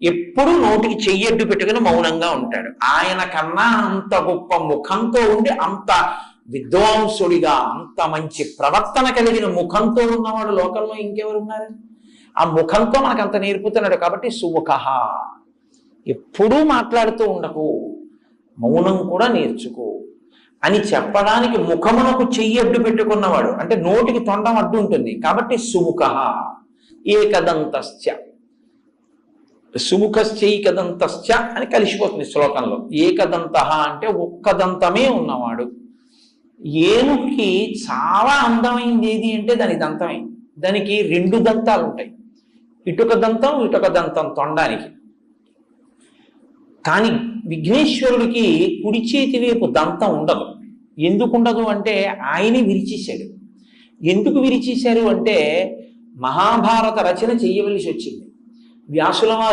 ఎప్పుడు నోటికి చెయ్యడ్డు పెట్టుకుని మౌనంగా ఉంటాడు. ఆయన కన్నా అంత గొప్ప ముఖంతో ఉండి, అంత విద్వాంసుడిగా, అంత మంచి ప్రవర్తన కలిగిన ముఖంతో ఉన్నవాడు లోకంలో ఇంకెవరు ఉన్నారు? ఆ ముఖంతో మనకు అంత నేర్పుతున్నాడు. కాబట్టి సుముఖ, ఎప్పుడూ మాట్లాడుతూ ఉండకు, మౌనం కూడా నేర్చుకో అని చెప్పడానికి ముఖమునకు చెయ్యడ్డు పెట్టుకున్నవాడు. అంటే నోటికి తొండం అడ్డు ఉంటుంది కాబట్టి సుముఖ. ఏకదంతశ్చ, సుముఖశ్చైకదంతశ్చ అని కలిసిపోతుంది శ్లోకంలో. ఏకదంత అంటే ఒక్కదంతమే ఉన్నవాడు. ఏనుగుకి చాలా అందమైంది ఏది అంటే దాని దంతమే. దానికి 2 దంతాలు ఉంటాయి, ఇటొక దంతం ఇటొక దంతం తొండానికి. కానీ విఘ్నేశ్వరుడికి కుడి చేతి వైపు దంతం ఉండదు. ఎందుకు ఉండదు అంటే ఆయనే విరిచేశాడు. ఎందుకు విరిచేశారు అంటే మహాభారత రచన చెయ్యవలసి వచ్చింది. వ్యాసుల వారు